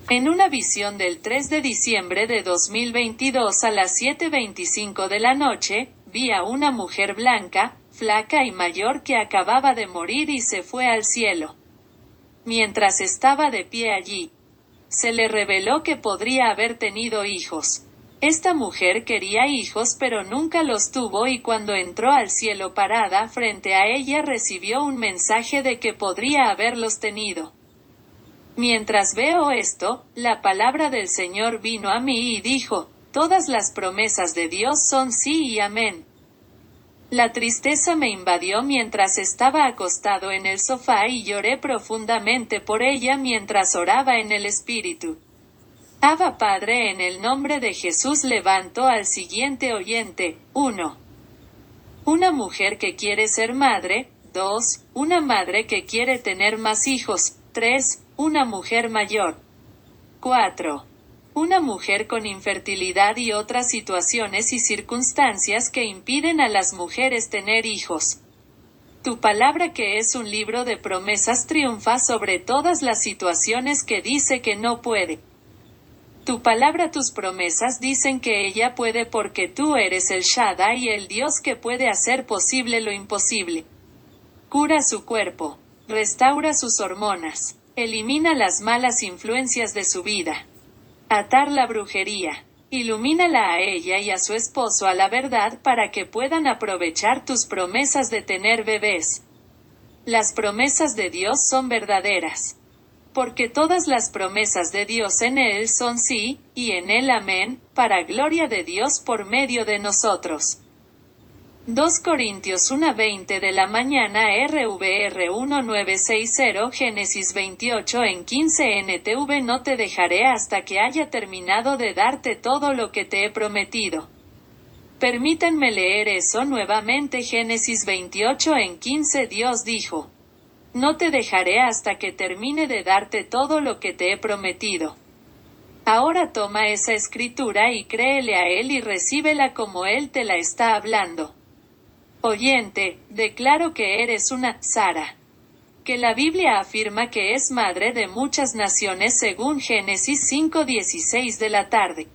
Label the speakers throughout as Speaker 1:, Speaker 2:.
Speaker 1: En una visión del 3 de diciembre de 2022 a las 7:25 de la noche, vi a una mujer blanca, flaca y mayor que acababa de morir y se fue al cielo. Mientras estaba de pie allí, se le reveló que podría haber tenido hijos. Esta mujer quería hijos pero nunca los tuvo y cuando entró al cielo parada frente a ella recibió un mensaje de que podría haberlos tenido. Mientras veo esto, la palabra del Señor vino a mí y dijo, todas las promesas de Dios son sí y amén. La tristeza me invadió mientras estaba acostado en el sofá y lloré profundamente por ella mientras oraba en el Espíritu. Abba Padre, en el nombre de Jesús levanto al siguiente oyente. 1. Una mujer que quiere ser madre. 2. Una madre que quiere tener más hijos. 3. Una mujer mayor. 4. Una mujer con infertilidad y otras situaciones y circunstancias que impiden a las mujeres tener hijos. Tu palabra, que es un libro de promesas, triunfa sobre todas las situaciones que dice que no puede. Tu palabra, tus promesas dicen que ella puede porque tú eres el Shaddai, el Dios que puede hacer posible lo imposible. Cura su cuerpo. Restaura sus hormonas. Elimina las malas influencias de su vida. Atar la brujería. Ilumínala a ella y a su esposo a la verdad para que puedan aprovechar tus promesas de tener bebés. Las promesas de Dios son verdaderas. Porque todas las promesas de Dios en Él son sí, y en Él amén, para gloria de Dios por medio de nosotros. 2 Corintios 1:20 de la mañana RVR 1960 Génesis 28 en 15 NTV. No te dejaré hasta que haya terminado de darte todo lo que te he prometido. Permítanme leer eso nuevamente. Génesis 28 en 15. Dios dijo: no te dejaré hasta que termine de darte todo lo que te he prometido. Ahora toma esa escritura y créele a Él y recíbela como Él te la está hablando. Oyente, declaro que eres una Sara, que la Biblia afirma que es madre de muchas naciones según Génesis 5:16 de la tarde.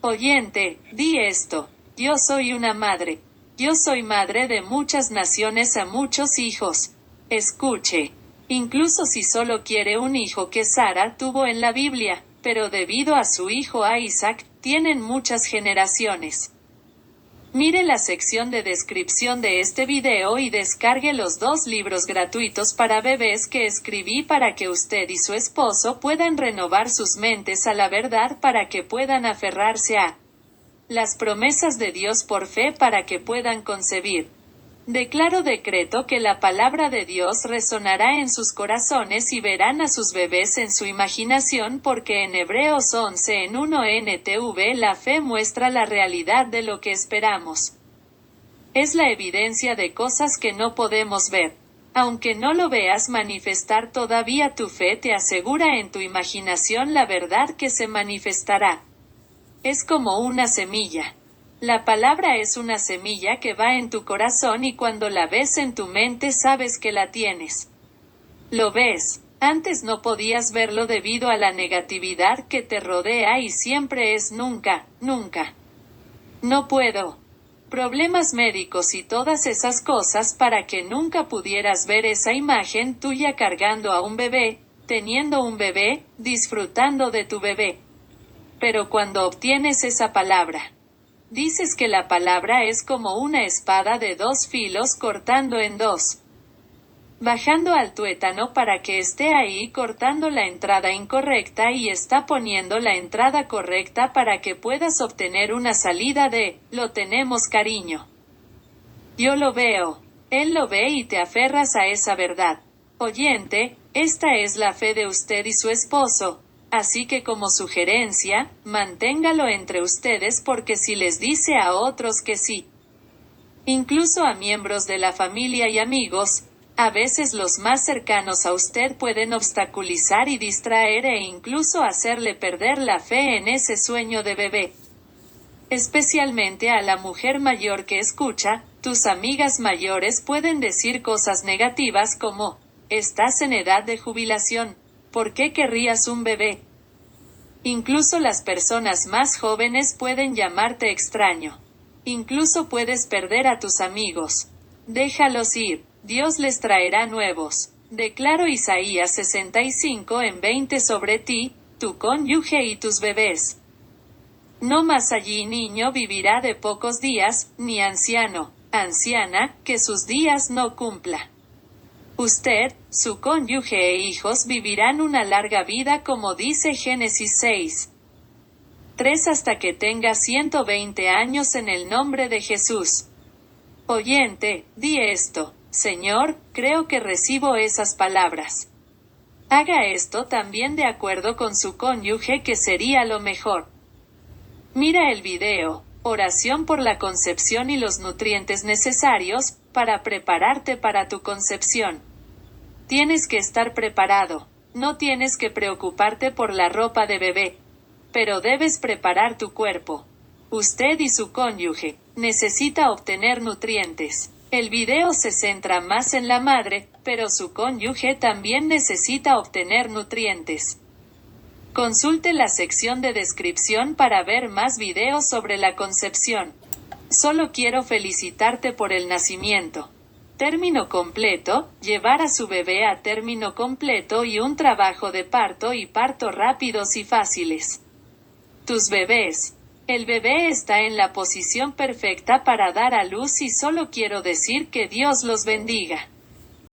Speaker 1: Oyente, di esto: yo soy una madre. Yo soy madre de muchas naciones a muchos hijos. Escuche. Incluso si solo quiere un hijo que Sara tuvo en la Biblia, pero debido a su hijo a Isaac, tienen muchas generaciones. Mire la sección de descripción de este video y descargue los 2 libros gratuitos para bebés que escribí para que usted y su esposo puedan renovar sus mentes a la verdad para que puedan aferrarse a las promesas de Dios por fe para que puedan concebir. Decreto que la palabra de Dios resonará en sus corazones y verán a sus bebés en su imaginación porque en Hebreos 11 en 1 NTV la fe muestra la realidad de lo que esperamos. Es la evidencia de cosas que no podemos ver. Aunque no lo veas manifestar todavía, tu fe te asegura en tu imaginación la verdad que se manifestará. Es como una semilla. La palabra es una semilla que va en tu corazón y cuando la ves en tu mente sabes que la tienes. Lo ves. Antes no podías verlo debido a la negatividad que te rodea y siempre es nunca, nunca. No puedo. Problemas médicos y todas esas cosas para que nunca pudieras ver esa imagen tuya cargando a un bebé, teniendo un bebé, disfrutando de tu bebé. Pero cuando obtienes esa palabra, dices que la palabra es como una espada de 2 filos cortando en 2. Bajando al tuétano para que esté ahí cortando la entrada incorrecta y está poniendo la entrada correcta para que puedas obtener una salida de, lo tenemos cariño. Yo lo veo. Él lo ve y te aferras a esa verdad. Oyente, esta es la fe de usted y su esposo. Así que como sugerencia, manténgalo entre ustedes porque si les dice a otros que sí, incluso a miembros de la familia y amigos, a veces los más cercanos a usted pueden obstaculizar y distraer e incluso hacerle perder la fe en ese sueño de bebé. Especialmente a la mujer mayor que escucha, tus amigas mayores pueden decir cosas negativas como, estás en edad de jubilación. ¿Por qué querrías un bebé? Incluso las personas más jóvenes pueden llamarte extraño. Incluso puedes perder a tus amigos. Déjalos ir. Dios les traerá nuevos. Declaro Isaías 65 en 20 sobre ti, tu cónyuge y tus bebés. No más allí niño vivirá de pocos días, ni anciano, anciana, que sus días no cumpla. Usted, su cónyuge e hijos vivirán una larga vida como dice Génesis 6. 3 hasta que tenga 120 años en el nombre de Jesús. Oyente, di esto, Señor, creo que recibo esas palabras. Haga esto también de acuerdo con su cónyuge que sería lo mejor. Mira el video, oración por la concepción y los nutrientes necesarios, para prepararte para tu concepción. Tienes que estar preparado. No tienes que preocuparte por la ropa de bebé. Pero debes preparar tu cuerpo. Usted y su cónyuge necesita obtener nutrientes. El video se centra más en la madre, pero su cónyuge también necesita obtener nutrientes. Consulte la sección de descripción para ver más videos sobre la concepción. Solo quiero felicitarte por el nacimiento. Término completo, llevar a su bebé a término completo y un trabajo de parto y parto rápidos y fáciles. Tus bebés. El bebé está en la posición perfecta para dar a luz y solo quiero decir que Dios los bendiga.